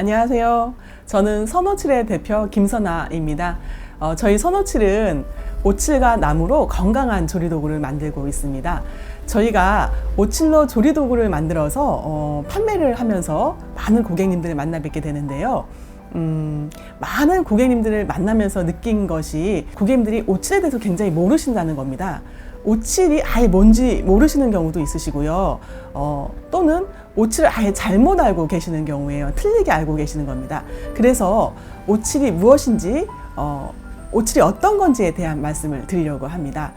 안녕하세요. 저는 선호칠의 대표 김선아입니다. 저희 선호칠은 오칠과 나무로 건강한 조리도구를 만들고 있습니다. 저희가 오칠로 조리도구를 만들어서 판매를 하면서 많은 고객님들을 만나 뵙게 되는데요. 많은 고객님들을 만나면서 느낀 것이 고객님들이 오칠에 대해서 굉장히 모르신다는 겁니다. 오칠이 아예 뭔지 모르시는 경우도 있으시고요. 또는 오칠을 아예 잘못 알고 계시는 경우에요. 틀리게 알고 계시는 겁니다. 그래서 오칠이 무엇인지, 오칠이 어떤 건지에 대한 말씀을 드리려고 합니다.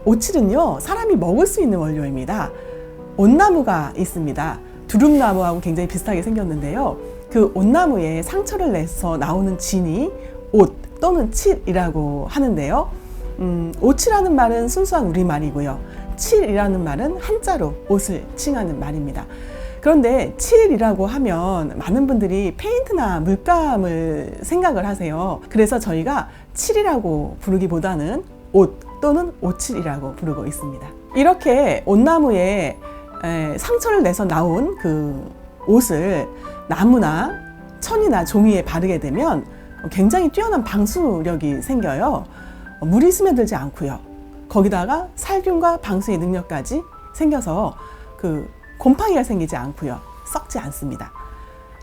오칠은요, 사람이 먹을 수 있는 원료입니다. 온나무가 있습니다. 두릅나무하고 굉장히 비슷하게 생겼는데요. 그 온나무에 상처를 내서 나오는 진이 옷 또는 칠이라고 하는데요. 오칠이라는 말은 순수한 우리말이고요. 칠이라는 말은 한자로 옷을 칭하는 말입니다. 그런데 칠이라고 하면 많은 분들이 페인트나 물감을 생각을 하세요. 그래서 저희가 칠이라고 부르기보다는 옷 또는 오칠이라고 부르고 있습니다. 이렇게 온나무에 상처를 내서 나온 그 옷을 나무나 천이나 종이에 바르게 되면 굉장히 뛰어난 방수력이 생겨요. 물이 스며들지 않고요. 거기다가 살균과 방수의 능력까지 생겨서 곰팡이가 생기지 않고요. 썩지 않습니다.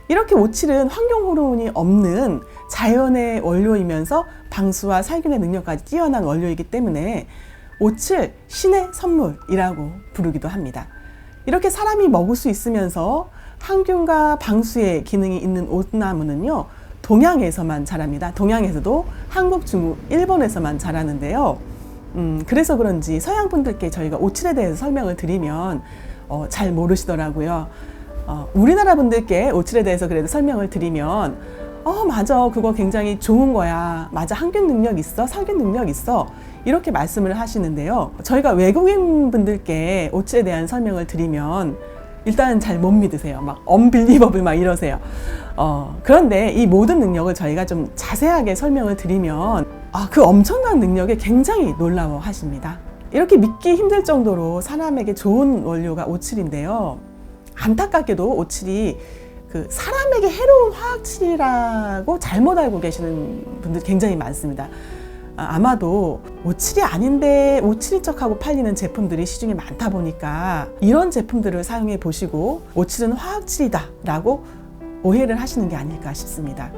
이렇게 오칠은 환경 호르몬이 없는 자연의 원료이면서 방수와 살균의 능력까지 뛰어난 원료이기 때문에 오칠 신의 선물이라고 부르기도 합니다. 이렇게 사람이 먹을 수 있으면서 항균과 방수의 기능이 있는 온나무는요, 동양에서만 자랍니다. 동양에서도 한국, 중국, 일본에서만 자라는데요. 그래서 그런지 서양 분들께 저희가 오칠에 대해서 설명을 드리면 잘 모르시더라고요. 우리나라 분들께 오칠에 대해서 그래도 설명을 드리면 맞아, 그거 굉장히 좋은 거야. 맞아, 항균 능력 있어, 살균 능력 있어. 이렇게 말씀을 하시는데요. 저희가 외국인 분들께 오칠에 대한 설명을 드리면 일단은 잘 못 믿으세요. 막 언빌리버블 막 이러세요. 그런데 이 모든 능력을 저희가 좀 자세하게 설명을 드리면 그 엄청난 능력에 굉장히 놀라워 하십니다. 이렇게 믿기 힘들 정도로 사람에게 좋은 원료가 오칠인데요. 안타깝게도 오칠이 사람에게 해로운 화학칠이라고 잘못 알고 계시는 분들 굉장히 많습니다. 아마도 오칠이 아닌데 오칠인 척하고 팔리는 제품들이 시중에 많다 보니까 이런 제품들을 사용해 보시고 오칠은 화학칠이다 라고 오해를 하시는 게 아닐까 싶습니다.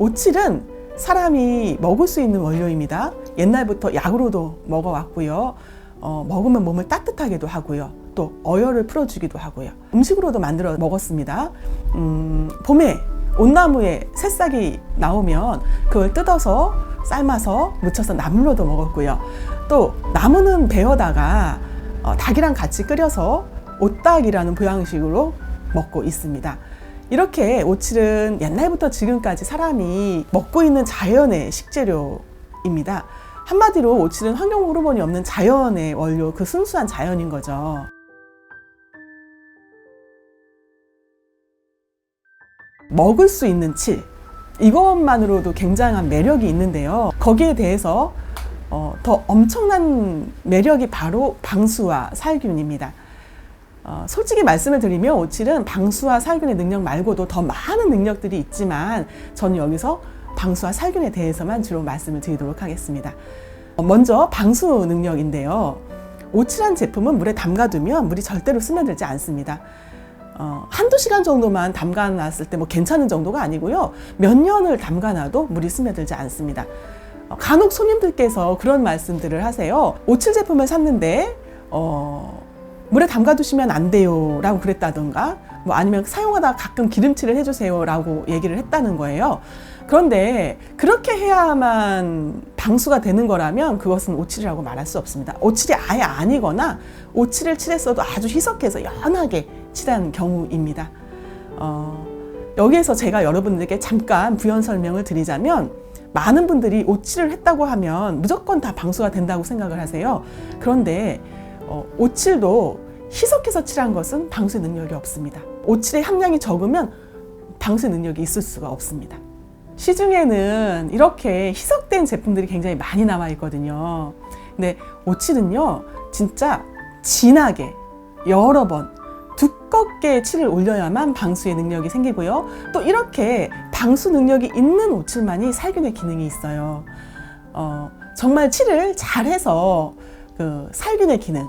오칠은 사람이 먹을 수 있는 원료입니다. 옛날부터 약으로도 먹어왔고요. 먹으면 몸을 따뜻하게도 하고요. 또 어혈을 풀어주기도 하고요. 음식으로도 만들어 먹었습니다. 봄에 온나무에 새싹이 나오면 그걸 뜯어서 삶아서 무쳐서 나물로도 먹었고요. 또 나무는 베어다가 닭이랑 같이 끓여서 오닭이라는 보양식으로 먹고 있습니다. 이렇게 오칠은 옛날부터 지금까지 사람이 먹고 있는 자연의 식재료입니다. 한마디로 오칠은 환경 호르몬이 없는 자연의 원료, 그 순수한 자연인 거죠. 먹을 수 있는 칠, 이것만으로도 굉장한 매력이 있는데요. 거기에 대해서 더 엄청난 매력이 바로 방수와 살균입니다. 솔직히 말씀을 드리면 오칠은 방수와 살균의 능력 말고도 더 많은 능력들이 있지만 저는 여기서 방수와 살균에 대해서만 주로 말씀을 드리도록 하겠습니다. 먼저 방수 능력인데요. 오칠한 제품은 물에 담가두면 물이 절대로 스며들지 않습니다. 한두 시간 정도만 담가놨을 때 괜찮은 정도가 아니고요. 몇 년을 담가놔도 물이 스며들지 않습니다. 간혹 손님들께서 그런 말씀들을 하세요. 오칠 제품을 샀는데 물에 담가두시면 안 돼요 라고 그랬다던가 아니면 사용하다가 가끔 기름칠을 해주세요 라고 얘기를 했다는 거예요. 그런데 그렇게 해야만 방수가 되는 거라면 그것은 오칠이라고 말할 수 없습니다. 오칠이 아예 아니거나 오칠을 칠했어도 아주 희석해서 연하게 칠한 경우입니다. 여기에서 제가 여러분들께 잠깐 부연 설명을 드리자면 많은 분들이 오칠을 했다고 하면 무조건 다 방수가 된다고 생각을 하세요. 그런데 오칠도 희석해서 칠한 것은 방수의 능력이 없습니다. 오칠의 함량이 적으면 방수의 능력이 있을 수가 없습니다. 시중에는 이렇게 희석된 제품들이 굉장히 많이 나와 있거든요. 근데 오칠은요, 진짜 진하게 여러 번 두껍게 칠을 올려야만 방수의 능력이 생기고요. 또 이렇게 방수 능력이 있는 오칠만이 살균의 기능이 있어요. 정말 칠을 잘해서 그 살균의 기능,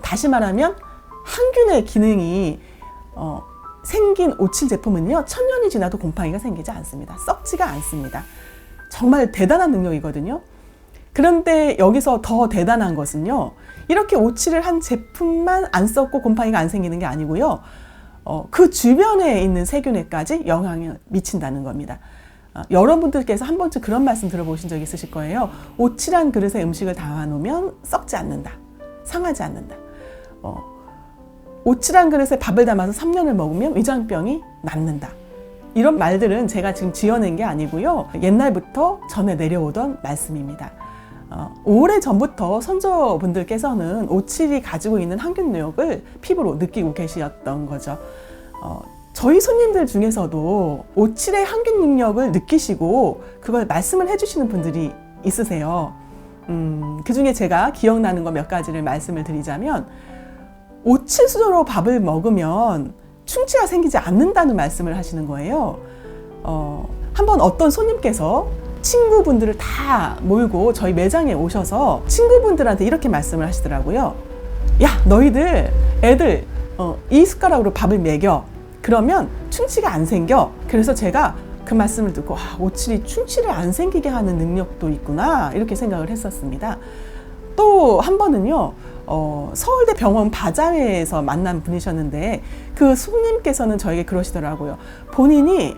다시 말하면 항균의 기능이 생긴 오칠 제품은요, 1000년이 지나도 곰팡이가 생기지 않습니다. 썩지가 않습니다. 정말 대단한 능력이거든요. 그런데 여기서 더 대단한 것은요, 이렇게 오칠을 한 제품만 안 썩고 곰팡이가 안 생기는 게 아니고요, 그 주변에 있는 세균에까지 영향을 미친다는 겁니다. 여러분들께서 한 번쯤 그런 말씀 들어보신 적 있으실 거예요. 오칠한 그릇에 음식을 담아놓으면 썩지 않는다, 상하지 않는다. 오칠한 그릇에 밥을 담아서 3년을 먹으면 위장병이 낫는다. 이런 말들은 제가 지금 지어낸 게 아니고요, 옛날부터 전해 내려오던 말씀입니다. 오래전부터 선조분들께서는 오칠이 가지고 있는 항균력을 피부로 느끼고 계셨던 거죠. 저희 손님들 중에서도 오칠의 항균 능력을 느끼시고 그걸 말씀을 해주시는 분들이 있으세요. 그 중에 제가 기억나는 거 몇 가지를 말씀을 드리자면, 오칠 수저로 밥을 먹으면 충치가 생기지 않는다는 말씀을 하시는 거예요. 한번 어떤 손님께서 친구분들을 다 몰고 저희 매장에 오셔서 친구분들한테 이렇게 말씀을 하시더라고요. 야, 너희들 애들 이 숟가락으로 밥을 먹여. 그러면 충치가 안 생겨. 그래서 제가 그 말씀을 듣고 오칠이 충치를 안 생기게 하는 능력도 있구나, 이렇게 생각을 했었습니다. 또 한 번은요, 서울대 병원 바자회에서 만난 분이셨는데, 그 손님께서는 저에게 그러시더라고요. 본인이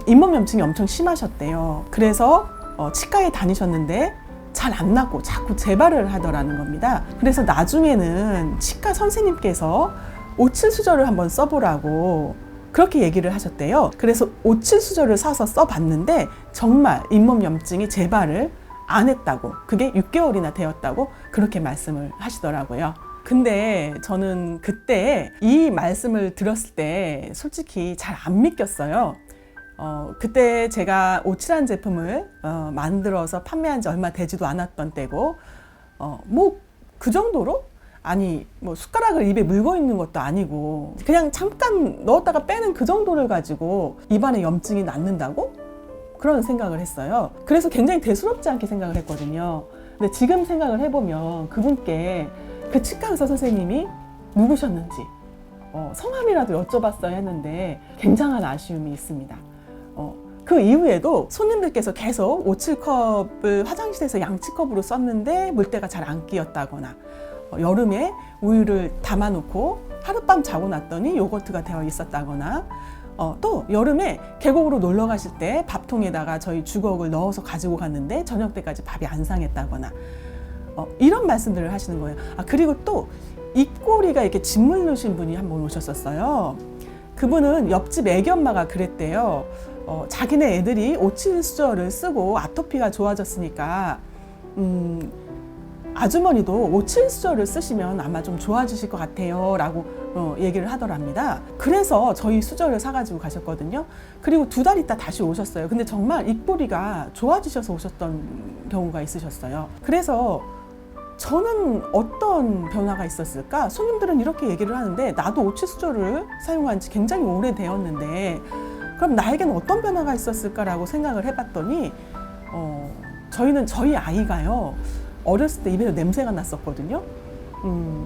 잇몸염증이 엄청 심하셨대요. 그래서 치과에 다니셨는데 잘 안 낫고 자꾸 재발을 하더라는 겁니다. 그래서 나중에는 치과 선생님께서 오칠 수저를 한번 써보라고 그렇게 얘기를 하셨대요. 그래서 오칠 수저를 사서 써봤는데 정말 잇몸염증이 재발을 안 했다고, 그게 6개월이나 되었다고 그렇게 말씀을 하시더라고요. 근데 저는 그때 이 말씀을 들었을 때 솔직히 잘 안 믿겼어요. 그때 제가 오칠한 제품을 만들어서 판매한 지 얼마 되지도 않았던 때고, 뭐 그 정도로? 아니, 뭐 숟가락을 입에 물고 있는 것도 아니고 그냥 잠깐 넣었다가 빼는 그 정도를 가지고 입안에 염증이 낫는다고? 그런 생각을 했어요. 그래서 굉장히 대수롭지 않게 생각을 했거든요. 근데 지금 생각을 해보면 그분께 그 치과 의사 선생님이 누구셨는지 성함이라도 여쭤봤어야 했는데 굉장한 아쉬움이 있습니다. 그 이후에도 손님들께서 계속 오칠컵을 화장실에서 양치컵으로 썼는데 물때가 잘 안 끼었다거나, 여름에 우유를 담아놓고 하룻밤 자고 났더니 요거트가 되어 있었다거나, 또 여름에 계곡으로 놀러 가실 때 밥통에다가 저희 주걱을 넣어서 가지고 갔는데 저녁 때까지 밥이 안 상했다거나, 이런 말씀들을 하시는 거예요. 그리고 또 입꼬리가 이렇게 짓물르신 분이 한 분 오셨었어요. 그분은 옆집 애기 엄마가 그랬대요. 자기네 애들이 오칠 수저를 쓰고 아토피가 좋아졌으니까 아주머니도 오칠 수저를 쓰시면 아마 좀 좋아지실 것 같아요 라고 얘기를 하더랍니다. 그래서 저희 수저를 사가지고 가셨거든요. 그리고 2달 있다 다시 오셨어요. 근데 정말 입꼬리가 좋아지셔서 오셨던 경우가 있으셨어요. 그래서 저는 어떤 변화가 있었을까? 손님들은 이렇게 얘기를 하는데, 나도 오칠 수저를 사용한 지 굉장히 오래되었는데 그럼 나에게는 어떤 변화가 있었을까라고 생각을 해봤더니, 저희 아이가요, 어렸을 때 입에서 냄새가 났었거든요.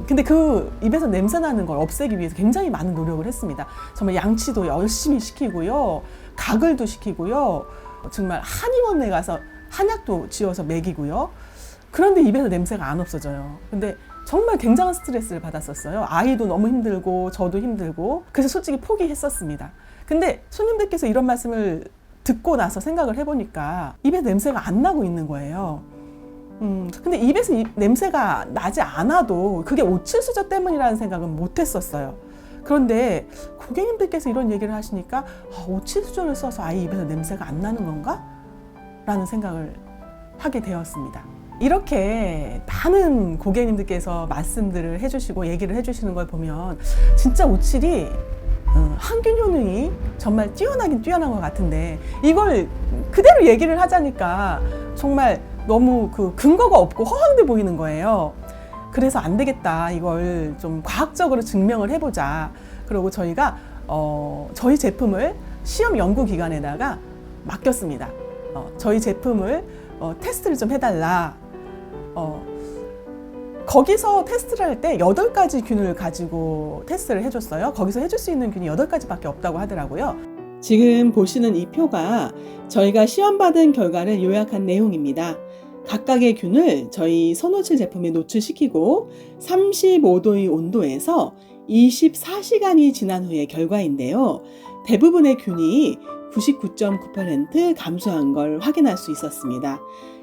근데 그 입에서 냄새 나는 걸 없애기 위해서 굉장히 많은 노력을 했습니다. 정말 양치도 열심히 시키고요, 가글도 시키고요, 정말 한의원에 가서 한약도 지어서 먹이고요. 그런데 입에서 냄새가 안 없어져요. 근데 정말 굉장한 스트레스를 받았었어요. 아이도 너무 힘들고 저도 힘들고, 그래서 솔직히 포기했었습니다. 근데 손님들께서 이런 말씀을 듣고 나서 생각을 해보니까 입에 냄새가 안 나고 있는 거예요. 근데 입에서 냄새가 나지 않아도 그게 오칠 수저 때문이라는 생각은 못 했었어요. 그런데 고객님들께서 이런 얘기를 하시니까 오칠 수저를 써서 아이 입에서 냄새가 안 나는 건가? 라는 생각을 하게 되었습니다. 이렇게 많은 고객님들께서 말씀들을 해주시고 얘기를 해주시는 걸 보면 진짜 오칠이 항균 효능이 정말 뛰어나긴 뛰어난 것 같은데, 이걸 그대로 얘기를 하자니까 정말 너무 그 근거가 없고 허황돼 보이는 거예요. 그래서 안 되겠다. 이걸 좀 과학적으로 증명을 해보자. 그리고 저희가 저희 제품을 시험 연구기관에다가 맡겼습니다. 저희 제품을 테스트를 좀 해달라. 거기서 테스트를 할 때 8가지 균을 가지고 테스트를 해줬어요. 거기서 해줄 수 있는 균이 8가지밖에 없다고 하더라고요. 지금 보시는 이 표가 저희가 시험받은 결과를 요약한 내용입니다. 각각의 균을 저희 선호칠 제품에 노출시키고 35도의 온도에서 24시간이 지난 후의 결과인데요. 대부분의 균이 99.9% 감소한 걸 확인할 수 있었습니다.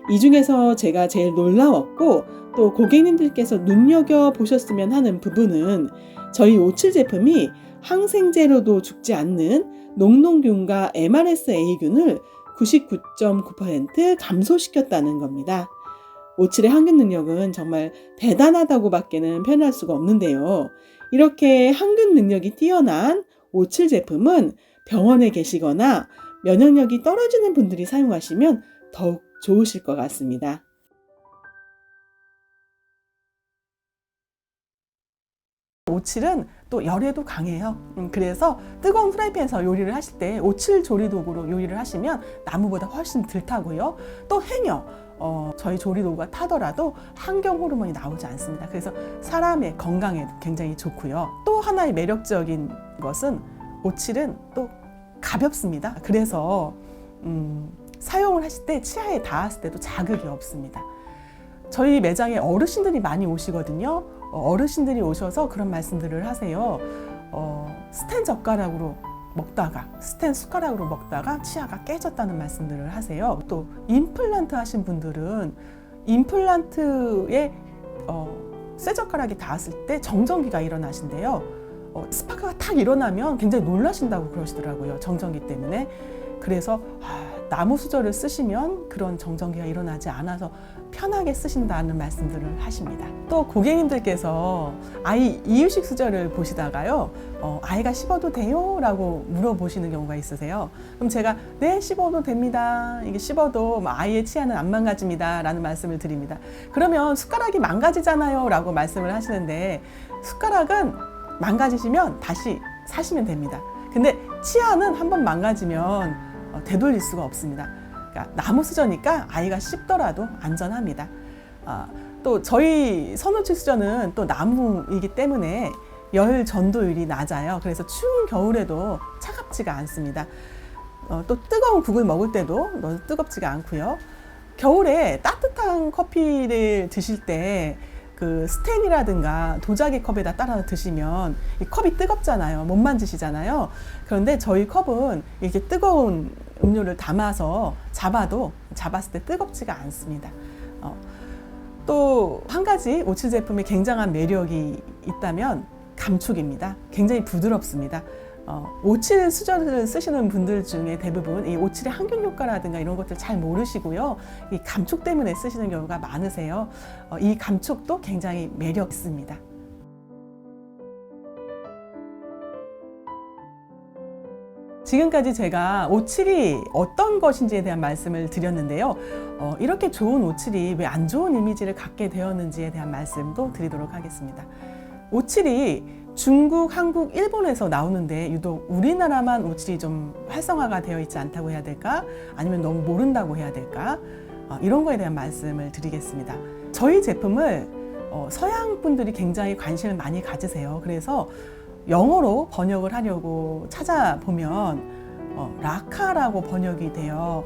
이 중에서 제가 제일 놀라웠고 또 고객님들께서 눈여겨보셨으면 하는 부분은 저희 O7 제품이 항생제로도 죽지 않는 녹농균과 MRSA균을 99.9% 감소시켰다는 겁니다. O7의 항균 능력은 정말 대단하다고 밖에는 표현할 수가 없는데요. 이렇게 항균 능력이 뛰어난 O7 제품은 병원에 계시거나 면역력이 떨어지는 분들이 사용하시면 더욱 좋으실 것 같습니다. O7은 또 열에도 강해요. 그래서 뜨거운 프라이팬에서 요리를 하실 때 O7 조리도구로 요리를 하시면 나무보다 훨씬 덜 타고요. 또 행여 저희 조리도구가 타더라도 환경 호르몬이 나오지 않습니다. 그래서 사람의 건강에도 굉장히 좋고요. 또 하나의 매력적인 것은 O7은 또 가볍습니다. 그래서 사용을 하실 때 치아에 닿았을 때도 자극이 없습니다. 저희 매장에 어르신들이 많이 오시거든요. 어르신들이 오셔서 그런 말씀들을 하세요. 스텐 젓가락으로 먹다가 스텐 숟가락으로 먹다가 치아가 깨졌다는 말씀들을 하세요. 또 임플란트 하신 분들은 임플란트에 쇠젓가락이 닿았을 때 정전기가 일어나신대요. 스파크가 탁 일어나면 굉장히 놀라신다고 그러시더라고요. 정전기 때문에. 그래서 나무 수저를 쓰시면 그런 정전기가 일어나지 않아서 편하게 쓰신다는 말씀들을 하십니다. 또 고객님들께서 아이 이유식 수저를 보시다가요, 아이가 씹어도 돼요? 라고 물어보시는 경우가 있으세요. 그럼 제가 네, 씹어도 됩니다. 이게 씹어도 아이의 치아는 안 망가집니다. 라는 말씀을 드립니다. 그러면 숟가락이 망가지잖아요. 라고 말씀을 하시는데 숟가락은 망가지시면 다시 사시면 됩니다. 근데 치아는 한번 망가지면 되돌릴 수가 없습니다. 그러니까 나무 수저니까 아이가 씹더라도 안전합니다. 또 저희 선호칠 수저는 또 나무이기 때문에 열 전도율이 낮아요. 그래서 추운 겨울에도 차갑지가 않습니다. 또 뜨거운 국을 먹을 때도 너무 뜨겁지가 않고요. 겨울에 따뜻한 커피를 드실 때 그 스텐이라든가 도자기 컵에다 따라 드시면 이 컵이 뜨겁잖아요. 못 만지시잖아요. 그런데 저희 컵은 이렇게 뜨거운 음료를 담아서 잡았을 때 뜨겁지가 않습니다. 또 한 가지 O7 제품의 굉장한 매력이 있다면 감촉입니다. 굉장히 부드럽습니다. O7 수저를 쓰시는 분들 중에 대부분 이 O7의 항균 효과라든가 이런 것들 잘 모르시고요. 이 감촉 때문에 쓰시는 경우가 많으세요. 이 감촉도 굉장히 매력 있습니다. 지금까지 제가 O7이 어떤 것인지에 대한 말씀을 드렸는데요. 이렇게 좋은 O7이 왜 안 좋은 이미지를 갖게 되었는지에 대한 말씀도 드리도록 하겠습니다. O7이 중국, 한국, 일본에서 나오는데 유독 우리나라만 O7이 좀 활성화가 되어 있지 않다고 해야 될까? 아니면 너무 모른다고 해야 될까? 이런 거에 대한 말씀을 드리겠습니다. 저희 제품을 서양 분들이 굉장히 관심을 많이 가지세요. 그래서 영어로 번역을 하려고 찾아보면 라카라고 번역이 돼요.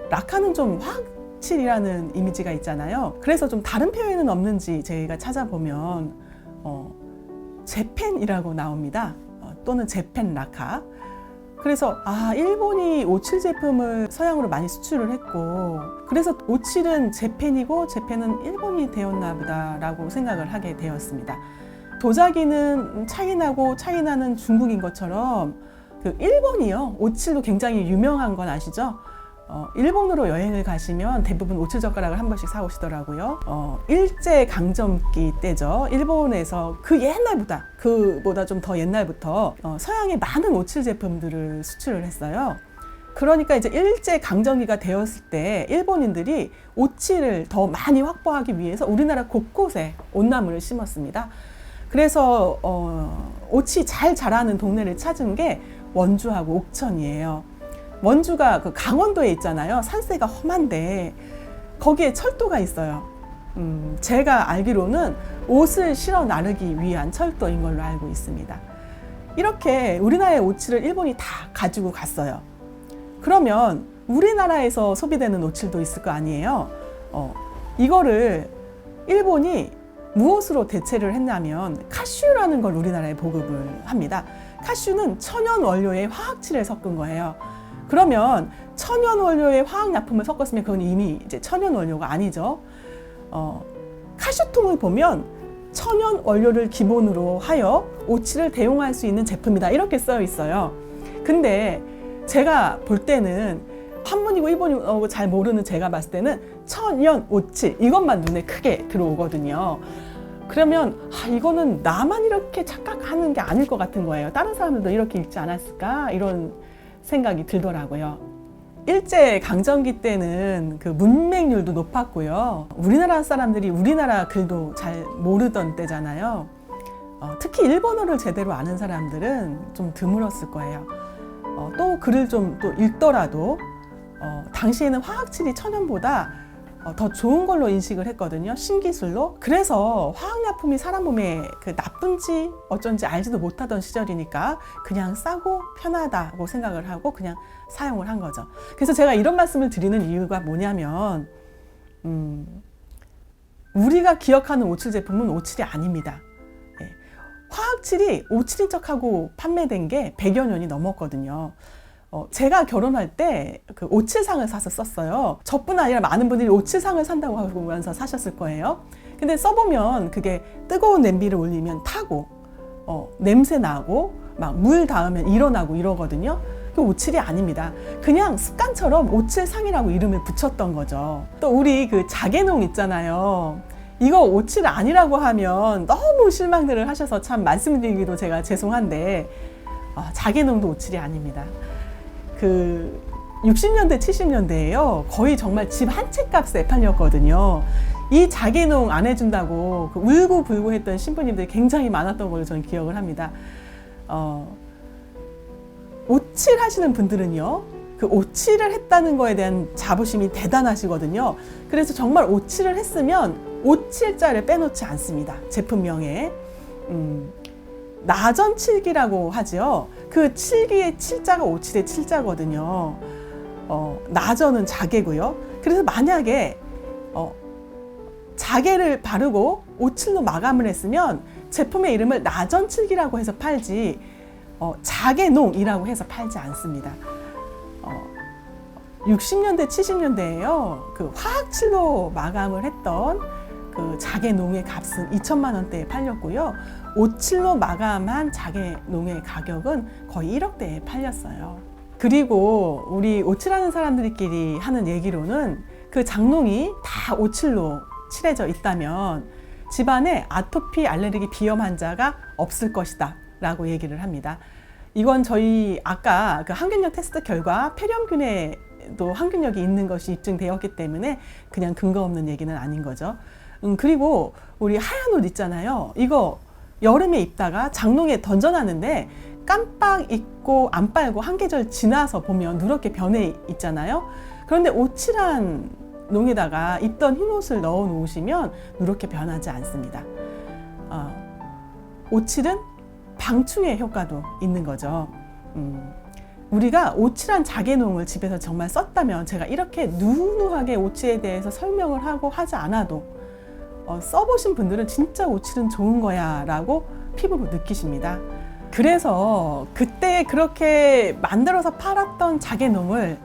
라카는 좀 화학칠이라는 이미지가 있잖아요. 그래서 좀 다른 표현은 없는지 저희가 찾아보면 제펜이라고 나옵니다. 또는 제펜 라카. 그래서 일본이 O7 제품을 서양으로 많이 수출을 했고 그래서 O7은 제펜이고 제펜은 일본이 되었나 보다라고 생각을 하게 되었습니다. 도자기는 차이나고 차이나는 중국인 것처럼 그 일본이요. O7도 굉장히 유명한 건 아시죠? 일본으로 여행을 가시면 대부분 O7 젓가락을 한 번씩 사오시더라고요. 일제강점기 때죠. 일본에서 그 옛날보다, 그보다 좀 더 옛날부터 서양에 많은 O7 제품들을 수출을 했어요. 그러니까 이제 일제 강점기가 되었을 때 일본인들이 오칠을 더 많이 확보하기 위해서 우리나라 곳곳에 온나무를 심었습니다. 그래서 오치 잘 자라는 동네를 찾은 게 원주하고 옥천이에요. 원주가 그 강원도에 있잖아요. 산세가 험한데 거기에 철도가 있어요. 제가 알기로는 옷을 실어 나르기 위한 철도인 걸로 알고 있습니다. 이렇게 우리나라의 오칠을 일본이 다 가지고 갔어요. 그러면 우리나라에서 소비되는 오칠도 있을 거 아니에요. 이거를 일본이 무엇으로 대체를 했냐면 카슈라는 걸 우리나라에 보급을 합니다. 카슈는 천연 원료에 화학칠을 섞은 거예요. 그러면 천연 원료에 화학약품을 섞었으면 그건 이미 이제 천연 원료가 아니죠. 카슈통을 보면 천연 원료를 기본으로 하여 오칠을 대용할 수 있는 제품이다 이렇게 써 있어요. 근데 제가 볼 때는 한문이고 일본이고 잘 모르는 제가 봤을 때는 천연 오칠 이것만 눈에 크게 들어오거든요. 그러면 이거는 나만 이렇게 착각하는 게 아닐 것 같은 거예요. 다른 사람들도 이렇게 읽지 않았을까 이런 생각이 들더라고요. 일제 강점기 때는 그 문맹률도 높았고요. 우리나라 사람들이 우리나라 글도 잘 모르던 때잖아요. 특히 일본어를 제대로 아는 사람들은 좀 드물었을 거예요. 또 글을 좀 또 읽더라도 당시에는 화학칠이 천연보다 더 좋은 걸로 인식을 했거든요. 신기술로. 그래서 화학약품이 사람 몸에 그 나쁜지 어쩐지 알지도 못하던 시절이니까 그냥 싸고 편하다고 생각을 하고 그냥 사용을 한 거죠. 그래서 제가 이런 말씀을 드리는 이유가 뭐냐면 우리가 기억하는 오칠 제품은 오칠이 아닙니다. 화학칠이 오칠인 척하고 판매된 게 100여 년이 넘었거든요. 제가 결혼할 때 그 오칠상을 사서 썼어요. 저뿐 아니라 많은 분들이 오칠상을 산다고 하면서 사셨을 거예요. 근데 써보면 그게 뜨거운 냄비를 올리면 타고 냄새 나고 막 물 닿으면 일어나고 이러거든요. 그 오칠이 아닙니다. 그냥 습관처럼 오칠상이라고 이름을 붙였던 거죠. 또 우리 그 자개농 있잖아요. 이거 오칠 아니라고 하면 너무 실망들을 하셔서 참 말씀드리기도 제가 죄송한데 자개농도 오칠이 아닙니다. 그 60년대 70년대에요. 거의 정말 집 한 채 값에 팔렸거든요. 이 자개농 안 해준다고 그 울고불고 했던 신부님들이 굉장히 많았던 걸로 저는 기억을 합니다. 오칠 하시는 분들은요, 그 오칠을 했다는 거에 대한 자부심이 대단하시거든요. 그래서 정말 오칠을 했으면 오칠자를 빼놓지 않습니다. 제품명에. 나전칠기라고 하죠. 그 칠기의 칠자가 오칠의 칠자거든요. 나전은 자개고요. 그래서 만약에 자개를 바르고 오칠로 마감을 했으면 제품의 이름을 나전칠기라고 해서 팔지 자개농이라고 해서 팔지 않습니다. 60년대 70년대에요. 그 화학칠로 마감을 했던 그 자개농의 값은 2천만 원대에 팔렸고요. 오칠로 마감한 자개농의 가격은 거의 1억대에 팔렸어요. 그리고 우리 오칠하는 사람들끼리 하는 얘기로는 그 장농이 다 오칠로 칠해져 있다면 집안에 아토피, 알레르기, 비염 환자가 없을 것이다 라고 얘기를 합니다. 이건 저희 아까 그 항균력 테스트 결과 폐렴균에도 항균력이 있는 것이 입증되었기 때문에 그냥 근거 없는 얘기는 아닌 거죠. 그리고 우리 하얀 옷 있잖아요. 이거 여름에 입다가 장롱에 던져놨는데 깜빡 잊고 안 빨고 한 계절 지나서 보면 누렇게 변해 있잖아요. 그런데 오칠한 농에다가 입던 흰 옷을 넣어 놓으시면 누렇게 변하지 않습니다. 오칠은 방충의 효과도 있는 거죠. 우리가 오칠한 자개농을 집에서 정말 썼다면 제가 이렇게 누누하게 오칠에 대해서 설명을 하고 하지 않아도 써보신 분들은 진짜 오칠은 좋은 거야 라고 피부로 느끼십니다. 그래서 그때 그렇게 만들어서 팔았던 자개농을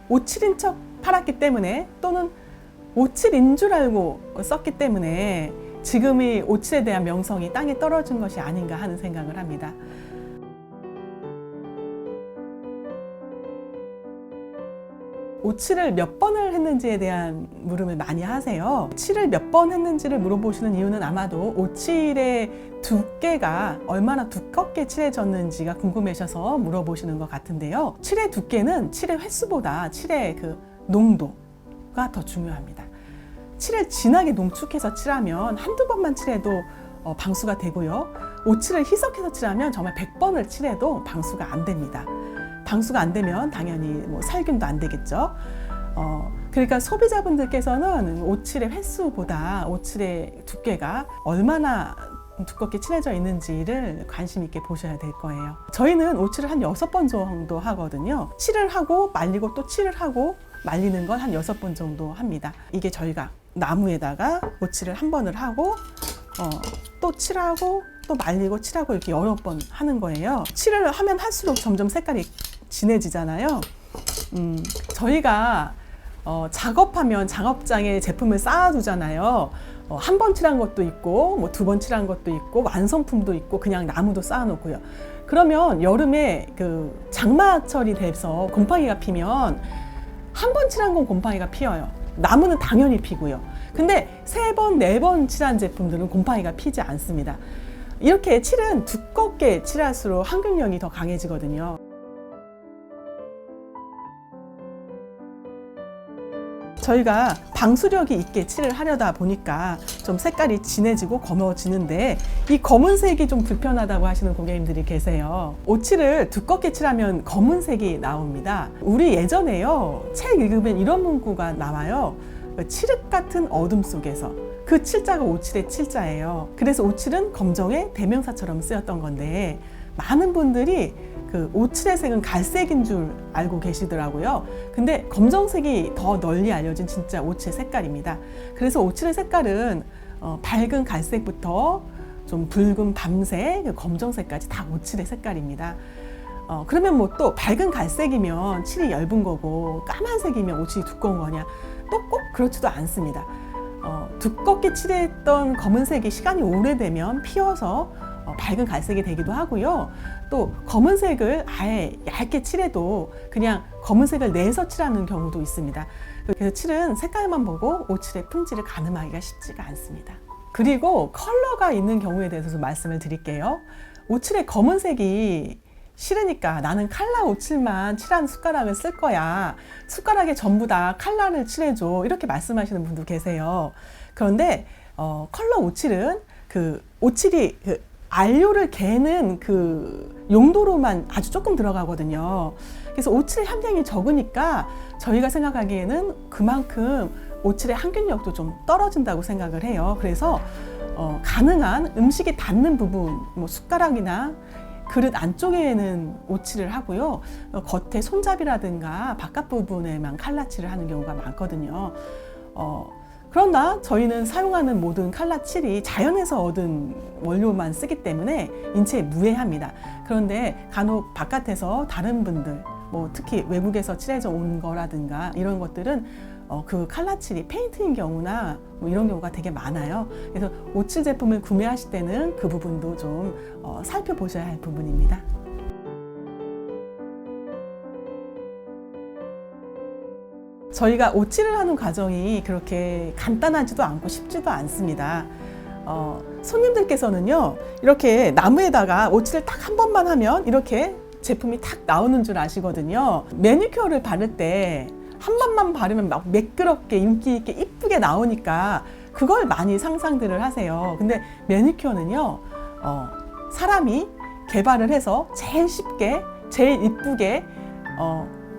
오칠인 척 팔았기 때문에 또는 오칠인 줄 알고 썼기 때문에 지금의 오칠에 대한 명성이 땅에 떨어진 것이 아닌가 하는 생각을 합니다. 오칠을 몇 번을 했는지에 대한 물음을 많이 하세요. 칠을 몇 번 했는지를 물어보시는 이유는 아마도 오칠의 두께가 얼마나 두껍게 칠해졌는지가 궁금하셔서 물어보시는 것 같은데요. 칠의 두께는 칠의 횟수보다 칠의 그 농도가 더 중요합니다. 칠을 진하게 농축해서 칠하면 한두 번만 칠해도 방수가 되고요. 오칠을 희석해서 칠하면 정말 100번을 칠해도 방수가 안 됩니다. 방수가 안 되면 당연히 뭐 살균도 안 되겠죠. 그러니까 소비자분들께서는 오칠의 횟수보다 오칠의 두께가 얼마나 두껍게 칠해져 있는지를 관심 있게 보셔야 될 거예요. 저희는 오칠을 한 6번 정도 하거든요. 칠을 하고 말리고 또 칠을 하고 말리는 건 한 6번 정도 합니다. 이게 저희가 나무에다가 오칠을 한 번을 하고 또 칠하고 또 말리고 칠하고 이렇게 여러 번 하는 거예요. 칠을 하면 할수록 점점 색깔이 진해지잖아요. 저희가 작업하면 작업장에 제품을 쌓아두잖아요. 한 번 칠한 것도 있고 뭐 2번 칠한 것도 있고 완성품도 있고 그냥 나무도 쌓아놓고요. 그러면 여름에 그 장마철이 돼서 곰팡이가 피면 한 번 칠한 건 곰팡이가 피어요. 나무는 당연히 피고요. 근데 3번, 4번 칠한 제품들은 곰팡이가 피지 않습니다. 이렇게 칠은 두껍게 칠할수록 항균력이 더 강해지거든요. 저희가 방수력이 있게 칠을 하려다 보니까 좀 색깔이 진해지고 검어지는데 이 검은색이 좀 불편하다고 하시는 고객님들이 계세요. 오칠을 두껍게 칠하면 검은색이 나옵니다. 우리 예전에요, 책 읽으면 이런 문구가 나와요. 칠흑 같은 어둠 속에서. 그 칠자가 오칠의 칠자예요. 그래서 오칠은 검정의 대명사처럼 쓰였던 건데 많은 분들이 그 오칠의 색은 갈색인 줄 알고 계시더라고요. 근데 검정색이 더 널리 알려진 진짜 오칠 색깔입니다. 그래서 오칠의 색깔은 밝은 갈색부터 좀 붉은 밤색, 검정색까지 다 오칠의 색깔입니다. 그러면 뭐 또 밝은 갈색이면 칠이 엷은 거고 까만색이면 오칠이 두꺼운 거냐? 또 꼭 그렇지도 않습니다. 두껍게 칠했던 검은색이 시간이 오래되면 피어서 밝은 갈색이 되기도 하고요. 또 검은색을 아예 얇게 칠해도 그냥 검은색을 내서 칠하는 경우도 있습니다. 그래서 칠은 색깔만 보고 오칠의 품질을 가늠하기가 쉽지가 않습니다. 그리고 컬러가 있는 경우에 대해서 좀 말씀을 드릴게요. 오칠의 검은색이 싫으니까 나는 칼라 오칠만 칠한 숟가락을 쓸 거야. 숟가락에 전부 다 칼라를 칠해줘. 이렇게 말씀하시는 분도 계세요. 그런데 컬러 오칠은 그 오칠이 그 안료를 개는 그 용도로만 아주 조금 들어가거든요. 그래서 오칠의 함량이 적으니까 저희가 생각하기에는 그만큼 오칠의 항균력도 좀 떨어진다고 생각을 해요. 그래서 가능한 음식이 닿는 부분, 뭐 숟가락이나 그릇 안쪽에는 오칠을 하고요. 겉에 손잡이라든가 바깥 부분에만 칼라칠을 하는 경우가 많거든요. 그러나 저희는 사용하는 모든 칼라칠이 자연에서 얻은 원료만 쓰기 때문에 인체에 무해합니다. 그런데 간혹 바깥에서 다른 분들, 뭐 특히 외국에서 칠해져 온 거라든가 이런 것들은 그 칼라칠이 페인트인 경우나 뭐 이런 경우가 되게 많아요. 그래서 오칠 제품을 구매하실 때는 그 부분도 좀 살펴보셔야 할 부분입니다. 저희가 오칠을 하는 과정이 그렇게 간단하지도 않고 쉽지도 않습니다. 손님들께서는요, 이렇게 나무에다가 오칠을 딱 한 번만 하면 이렇게 제품이 탁 나오는 줄 아시거든요. 매니큐어를 바를 때 한 번만 바르면 막 매끄럽게 윤기 있게 이쁘게 나오니까 그걸 많이 상상들을 하세요. 근데 매니큐어는요, 사람이 개발을 해서 제일 쉽게, 제일 이쁘게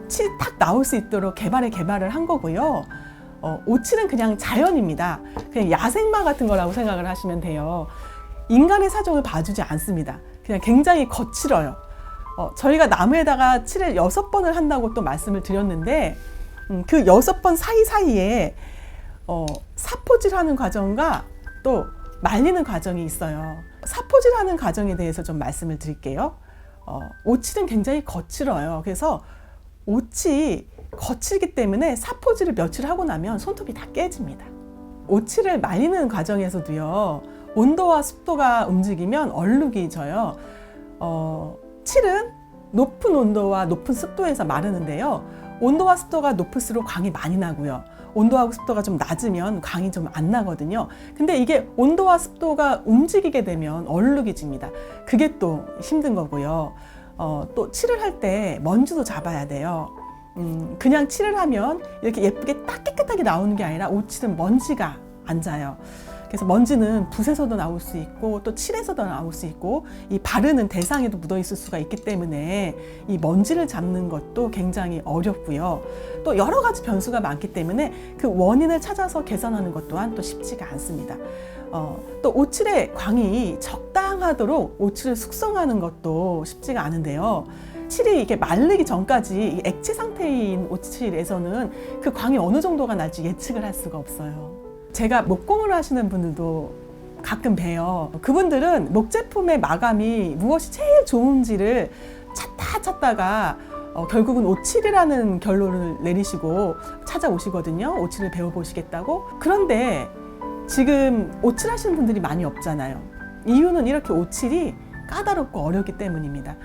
칠이 탁 나올 수 있도록 개발을 한 거고요. 오칠은 그냥 자연입니다. 그냥 야생마 같은 거라고 생각을 하시면 돼요. 인간의 사정을 봐주지 않습니다. 그냥 굉장히 거칠어요. 저희가 나무에다가 칠을 6번을 한다고 또 말씀을 드렸는데 그 6번 사이사이에 사포질하는 과정과 또 말리는 과정이 있어요. 사포질하는 과정에 대해서 좀 말씀을 드릴게요. 오칠은 굉장히 거칠어요. 그래서 옷이 거칠기 때문에 사포질을 며칠 하고 나면 손톱이 다 깨집니다. 오칠을 말리는 과정에서도요, 온도와 습도가 움직이면 얼룩이 져요. 칠은 높은 온도와 높은 습도에서 마르는데요, 온도와 습도가 높을수록 광이 많이 나고요. 온도하고 습도가 좀 낮으면 광이 좀 안 나거든요. 근데 이게 온도와 습도가 움직이게 되면 얼룩이 집니다. 그게 또 힘든 거고요. 또 칠을 할 때 먼지도 잡아야 돼요. 그냥 칠을 하면 이렇게 예쁘게 딱 깨끗하게 나오는 게 아니라 오칠은 먼지가 앉아요. 그래서 먼지는 붓에서도 나올 수 있고 또 칠에서도 나올 수 있고 이 바르는 대상에도 묻어 있을 수가 있기 때문에 이 먼지를 잡는 것도 굉장히 어렵고요. 또 여러 가지 변수가 많기 때문에 그 원인을 찾아서 개선하는 것 또한 또 쉽지가 않습니다. 또 오칠의 광이 적당하도록 오칠을 숙성하는 것도 쉽지가 않은데요. 칠이 이렇게 마르기 전까지 이 액체 상태인 오칠에서는 그 광이 어느 정도가 날지 예측을 할 수가 없어요. 제가 목공을 하시는 분들도 가끔 봬요. 그분들은 목 제품의 마감이 무엇이 제일 좋은지를 찾다가 결국은 오칠이라는 결론을 내리시고 찾아오시거든요. 오칠을 배워보시겠다고. 그런데 지금 오칠 하시는 분들이 많이 없잖아요. 이유는 이렇게 오칠이 까다롭고 어렵기 때문입니다.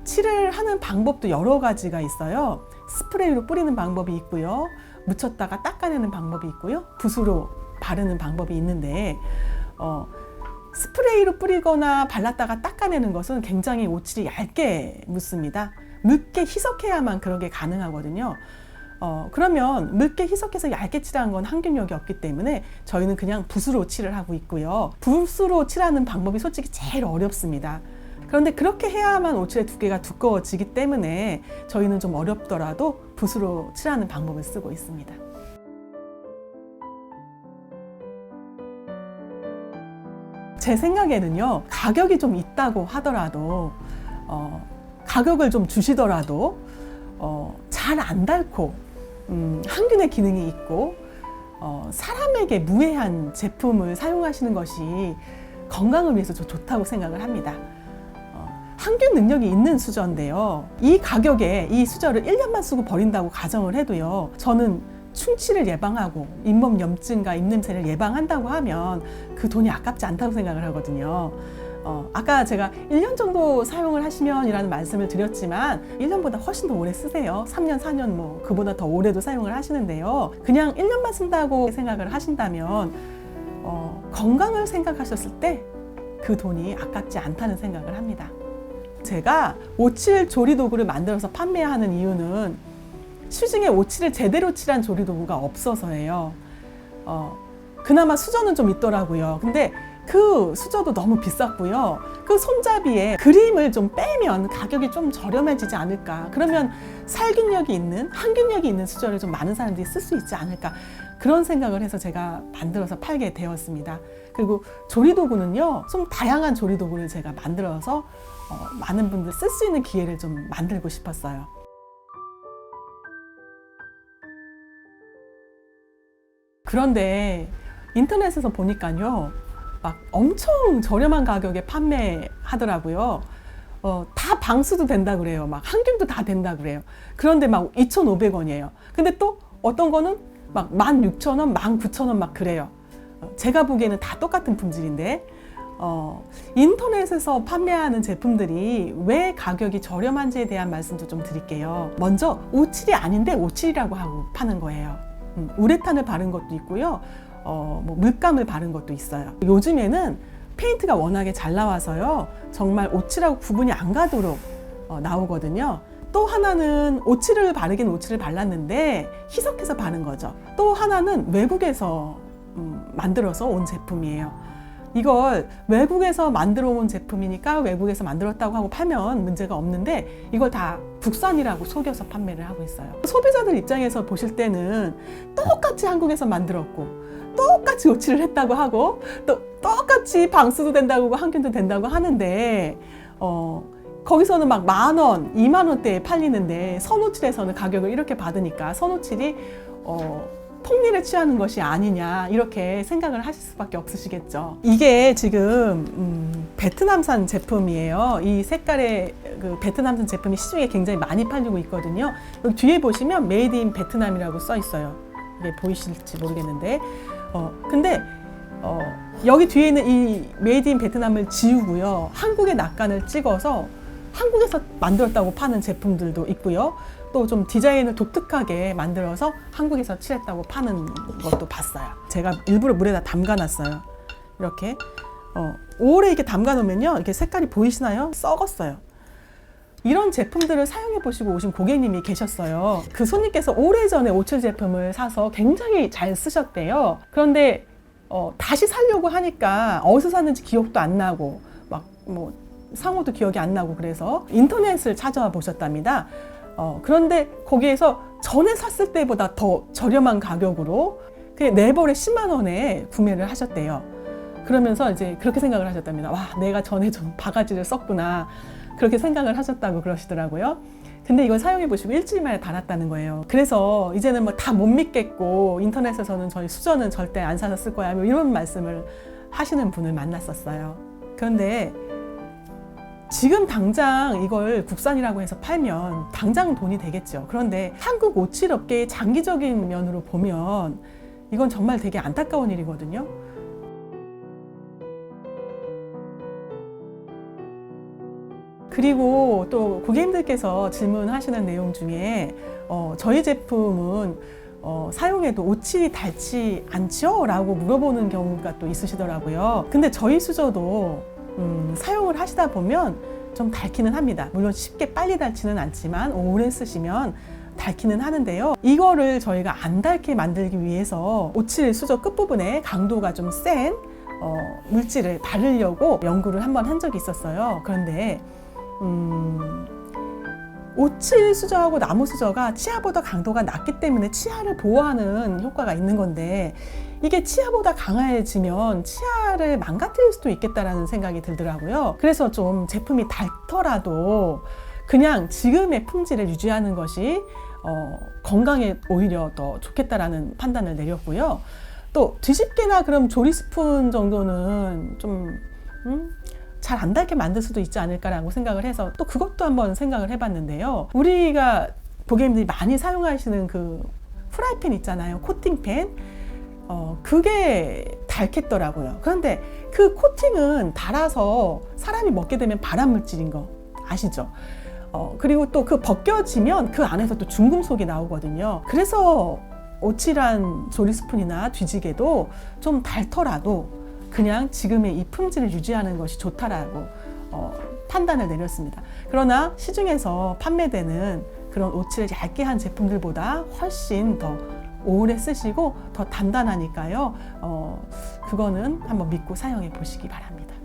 칠을 하는 방법도 여러 가지가 있어요. 스프레이로 뿌리는 방법이 있고요. 묻혔다가 닦아내는 방법이 있고요. 붓으로 바르는 방법이 있는데 스프레이로 뿌리거나 발랐다가 닦아내는 것은 굉장히 오칠이 얇게 묻습니다. 묽게 희석해야만 그렇게 가능하거든요. 그러면 묽게 희석해서 얇게 칠하는 건 항균력이 없기 때문에 저희는 그냥 붓으로 칠을 하고 있고요. 붓으로 칠하는 방법이 솔직히 제일 어렵습니다. 그런데 그렇게 해야만 오칠의 두께가 두꺼워지기 때문에 저희는 좀 어렵더라도 붓으로 칠하는 방법을 쓰고 있습니다. 제 생각에는요, 가격이 좀 있다고 하더라도 가격을 좀 주시더라도 잘 안 닳고 항균의 기능이 있고 사람에게 무해한 제품을 사용하시는 것이 건강을 위해서 좀 좋다고 생각을 합니다. 항균 능력이 있는 수저인데요. 이 가격에 이 수저를 1년만 쓰고 버린다고 가정을 해도요. 저는 충치를 예방하고 잇몸 염증과 입냄새를 예방한다고 하면 그 돈이 아깝지 않다고 생각을 하거든요. 아까 제가 1년 정도 사용을 하시면 이라는 말씀을 드렸지만 1년보다 훨씬 더 오래 쓰세요. 3년, 4년 뭐 그보다 더 오래도 사용을 하시는데요. 그냥 1년만 쓴다고 생각을 하신다면 건강을 생각하셨을 때 그 돈이 아깝지 않다는 생각을 합니다. 제가 오칠 조리도구를 만들어서 판매하는 이유는 시중에 오칠을 제대로 칠한 조리도구가 없어서예요. 그나마 수저는 좀 있더라고요. 근데 그 수저도 너무 비쌌고요. 그 손잡이에 그림을 좀 빼면 가격이 좀 저렴해지지 않을까. 그러면 살균력이 있는, 항균력이 있는 수저를 좀 많은 사람들이 쓸 수 있지 않을까. 그런 생각을 해서 제가 만들어서 팔게 되었습니다. 그리고 조리도구는요, 좀 다양한 조리도구를 제가 만들어서 많은 분들 쓸 수 있는 기회를 좀 만들고 싶었어요. 그런데 인터넷에서 보니까요, 막 엄청 저렴한 가격에 판매하더라고요. 다 방수도 된다 그래요. 막 항균도 다 된다 그래요. 그런데 막 2,500원이에요. 근데 또 어떤 거는 막 16,000원, 19,000원 막 그래요. 제가 보기에는 다 똑같은 품질인데 인터넷에서 판매하는 제품들이 왜 가격이 저렴한지에 대한 말씀도 좀 드릴게요. 먼저 오칠이 아닌데 오칠이라고 하고 파는 거예요. 우레탄을 바른 것도 있고요. 뭐 물감을 바른 것도 있어요. 요즘에는 페인트가 워낙에 잘 나와서요. 정말 오칠하고 구분이 안 가도록 나오거든요. 또 하나는 오칠을 바르긴 오칠을 발랐는데 희석해서 바른 거죠. 또 하나는 외국에서 만들어서 온 제품이에요. 이걸 외국에서 만들어 온 제품이니까 외국에서 만들었다고 하고 팔면 문제가 없는데 이걸 다 국산이라고 속여서 판매를 하고 있어요. 소비자들 입장에서 보실 때는 똑같이 한국에서 만들었고 똑같이 오칠을 했다고 하고 또 똑같이 방수도 된다고 항균도 된다고 하는데 거기서는 막 10,000원, 20,000원대에 팔리는데 선오칠에서는 가격을 이렇게 받으니까 선오칠이 폭리를 취하는 것이 아니냐 이렇게 생각을 하실 수밖에 없으시겠죠. 이게 지금 베트남산 제품이에요. 이 색깔의 그 베트남산 제품이 시중에 굉장히 많이 팔리고 있거든요. 여기 뒤에 보시면 메이드 인 베트남이라고 써 있어요. 이게 보이실지 모르겠는데 근데 여기 뒤에 있는 이 메이드 인 베트남을 지우고요. 한국의 낙관을 찍어서 한국에서 만들었다고 파는 제품들도 있고요. 또 좀 디자인을 독특하게 만들어서 한국에서 칠했다고 파는 것도 봤어요. 제가 일부러 물에다 담가놨어요. 이렇게 오래 이렇게 담가놓으면요, 이렇게 색깔이 보이시나요? 썩었어요. 이런 제품들을 사용해 보시고 오신 고객님이 계셨어요. 그 손님께서 오래전에 오칠 제품을 사서 굉장히 잘 쓰셨대요. 그런데 다시 사려고 하니까 어디서 샀는지 기억도 안 나고 막 뭐 상호도 기억이 안 나고 그래서 인터넷을 찾아와 보셨답니다. 그런데 거기에서 전에 샀을 때보다 더 저렴한 가격으로 그냥 4벌에 10만 원에 구매를 하셨대요. 그러면서 이제 그렇게 생각을 하셨답니다. 와, 내가 전에 좀 바가지를 썼구나. 그렇게 생각을 하셨다고 그러시더라고요. 근데 이걸 사용해 보시고 일주일 만에 닳았다는 거예요. 그래서 이제는 뭐 다 못 믿겠고 인터넷에서는 저희 수저는 절대 안 사서 쓸 거야, 뭐 이런 말씀을 하시는 분을 만났었어요. 그런데 지금 당장 이걸 국산이라고 해서 팔면 당장 돈이 되겠죠. 그런데 한국 오칠 업계의 장기적인 면으로 보면 이건 정말 되게 안타까운 일이거든요. 그리고 또 고객님들께서 질문하시는 내용 중에 저희 제품은 사용해도 오칠이 닳지 않죠? 라고 물어보는 경우가 또 있으시더라고요. 근데 저희 수저도 사용을 하시다 보면 좀 닳기는 합니다. 물론 쉽게 빨리 닳지는 않지만 오래 쓰시면 닳기는 하는데요. 이거를 저희가 안 닳게 만들기 위해서 오칠 수저 끝부분에 강도가 좀 센 물질을 바르려고 연구를 한번 한 적이 있었어요. 그런데 오칠 수저하고 나무 수저가 치아보다 강도가 낮기 때문에 치아를 보호하는 효과가 있는 건데 이게 치아보다 강해지면 치아를 망가뜨릴 수도 있겠다라는 생각이 들더라고요. 그래서 좀 제품이 닳더라도 그냥 지금의 품질을 유지하는 것이 건강에 오히려 더 좋겠다라는 판단을 내렸고요. 또 뒤집개나 그럼 조리 스푼 정도는 좀 잘 안 닳게 만들 수도 있지 않을까라고 생각을 해서 또 그것도 한번 생각을 해봤는데요. 우리가 고객님들이 많이 사용하시는 그 프라이팬 있잖아요. 코팅팬. 그게 닳겠더라고요. 그런데 그 코팅은 닳아서 사람이 먹게 되면 발암 물질인 거 아시죠? 그리고 또 그 벗겨지면 그 안에서 또 중금속이 나오거든요. 그래서 오칠한 조리 스푼이나 뒤지개도 좀 닳더라도 그냥 지금의 이 품질을 유지하는 것이 좋다라고 판단을 내렸습니다. 그러나 시중에서 판매되는 그런 오칠을 얇게 한 제품들보다 훨씬 더 오래 쓰시고 더 단단하니까요. 그거는 한번 믿고 사용해 보시기 바랍니다.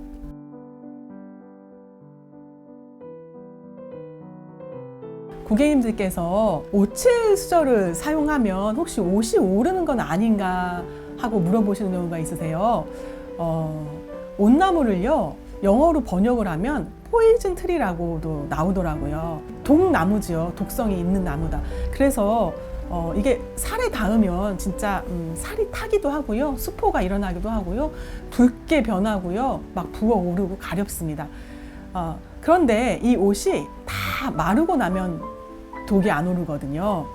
고객님들께서 오칠 수저를 사용하면 혹시 옷이 오르는 건 아닌가 하고 물어보시는 경우가 있으세요. 온나무를요, 영어로 번역을 하면 포이즌 트리라고도 나오더라고요. 독나무지요. 독성이 있는 나무다. 그래서 이게 살에 닿으면 진짜 살이 타기도 하고요, 수포가 일어나기도 하고요, 붉게 변하고요, 막 부어오르고 가렵습니다. 그런데 이 옷이 다 마르고 나면 독이 안 오르거든요.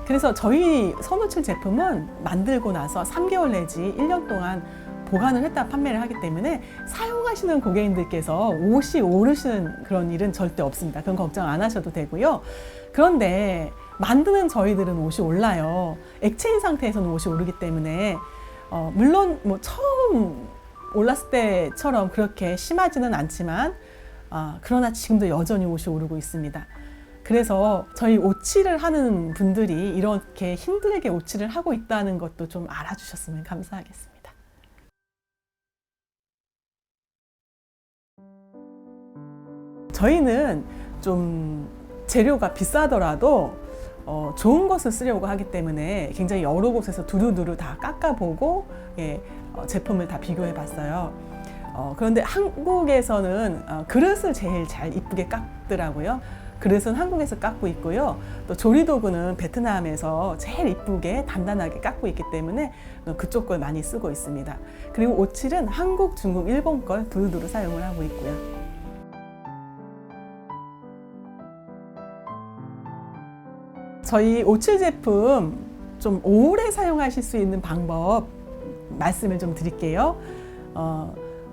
그래서 저희 선오칠 제품은 만들고 나서 3개월 내지 1년 동안 보관을 했다 판매를 하기 때문에 사용하시는 고객님들께서 옷이 오르시는 그런 일은 절대 없습니다. 그건 걱정 안 하셔도 되고요. 그런데 만드는 저희들은 옷이 올라요. 액체인 상태에서는 옷이 오르기 때문에 물론 뭐 처음 올랐을 때처럼 그렇게 심하지는 않지만 그러나 지금도 여전히 옷이 오르고 있습니다. 그래서 저희 오칠을 하는 분들이 이렇게 힘들게 오칠을 하고 있다는 것도 좀 알아주셨으면 감사하겠습니다. 저희는 좀 재료가 비싸더라도 좋은 것을 쓰려고 하기 때문에 굉장히 여러 곳에서 두루두루 다 깎아보고 제품을 다 비교해 봤어요. 그런데 한국에서는 그릇을 제일 잘 이쁘게 깎더라고요. 그릇은 한국에서 깎고 있고요. 또 조리도구는 베트남에서 제일 이쁘게 단단하게 깎고 있기 때문에 그쪽 걸 많이 쓰고 있습니다. 그리고 오칠은 한국, 중국, 일본 걸 두루두루 사용을 하고 있고요. 저희 오칠 제품 좀 오래 사용하실 수 있는 방법 말씀을 좀 드릴게요.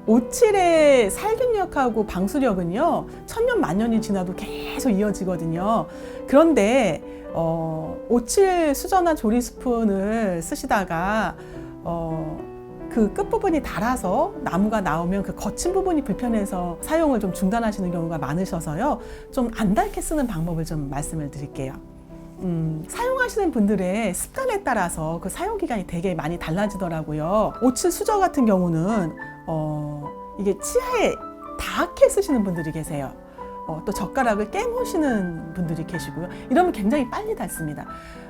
오칠의 살균력하고 방수력은요, 천년 만년이 지나도 계속 이어지거든요. 그런데 오칠 수저나 조리 스푼을 쓰시다가 그 끝부분이 닳아서 나무가 나오면 그 거친 부분이 불편해서 사용을 좀 중단하시는 경우가 많으셔서요, 좀 안 닳게 쓰는 방법을 좀 말씀을 드릴게요. 사용하시는 분들의 습관에 따라서 그 사용 기간이 되게 많이 달라지더라고요. 오칠 수저 같은 경우는 이게 치아에 닿게 쓰시는 분들이 계세요. 또 젓가락을 깨무시는 분들이 계시고요. 이러면 굉장히 빨리 닳습니다.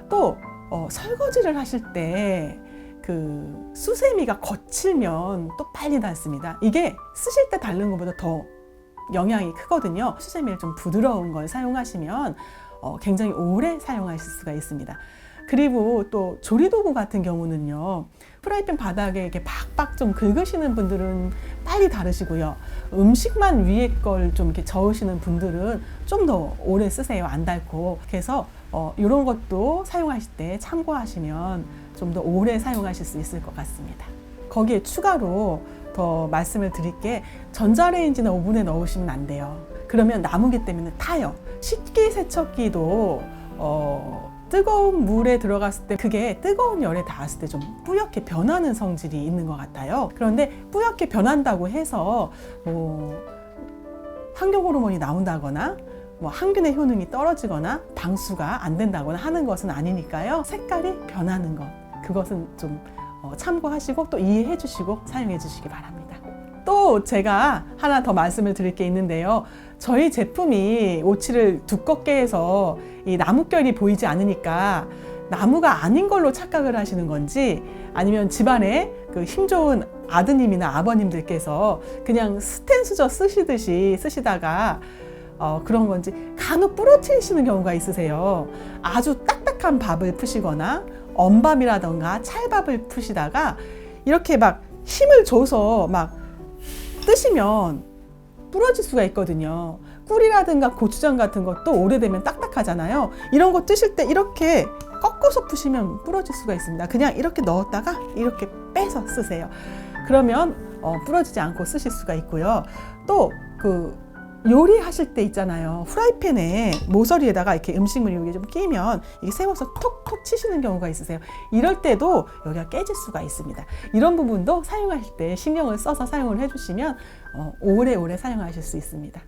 또 설거지를 하실 때 그 수세미가 거칠면 또 빨리 닳습니다. 이게 쓰실 때 닳는 것보다 더 영향이 크거든요. 수세미를 좀 부드러운 걸 사용하시면 굉장히 오래 사용하실 수가 있습니다. 그리고 또 조리도구 같은 경우는요, 프라이팬 바닥에 이렇게 박박 좀 긁으시는 분들은 빨리 닳으시고요. 음식만 위에 걸 좀 이렇게 저으시는 분들은 좀 더 오래 쓰세요. 안 닳고. 그래서 이런 것도 사용하실 때 참고하시면 좀 더 오래 사용하실 수 있을 것 같습니다. 거기에 추가로 더 말씀을 드릴 게, 전자레인지나 오븐에 넣으시면 안 돼요. 그러면 나무기 때문에 타요. 식기세척기도 뜨거운 물에 들어갔을 때 그게 뜨거운 열에 닿았을 때 좀 뿌옇게 변하는 성질이 있는 것 같아요. 그런데 뿌옇게 변한다고 해서 환경 호르몬이 나온다거나 항균의 효능이 떨어지거나 방수가 안 된다거나 하는 것은 아니니까요. 색깔이 변하는 것, 그것은 좀 참고하시고 또 이해해 주시고 사용해 주시기 바랍니다. 또 제가 하나 더 말씀을 드릴 게 있는데요. 저희 제품이 오칠을 두껍게 해서 이 나뭇결이 보이지 않으니까 나무가 아닌 걸로 착각을 하시는 건지, 아니면 집안에 그 힘 좋은 아드님이나 아버님들께서 그냥 스텐 수저 쓰시듯이 쓰시다가 그런 건지 간혹 부러뜨리시는 경우가 있으세요. 아주 딱딱한 밥을 푸시거나 언밥이라던가 찰밥을 푸시다가 이렇게 막 힘을 줘서 막 뜨시면 부러질 수가 있거든요. 꿀이라든가 고추장 같은 것도 오래되면 딱딱하잖아요. 이런 거 뜨실 때 이렇게 꺾어서 푸시면 부러질 수가 있습니다. 그냥 이렇게 넣었다가 이렇게 빼서 쓰세요. 그러면 부러지지 않고 쓰실 수가 있고요. 또 그 요리하실 때 있잖아요. 프라이팬에 모서리에다가 이렇게 음식물이 여기 좀 끼면 이게 세워서 톡톡 치시는 경우가 있으세요. 이럴 때도 여기가 깨질 수가 있습니다. 이런 부분도 사용하실 때 신경을 써서 사용을 해주시면 오래오래 사용하실 수 있습니다.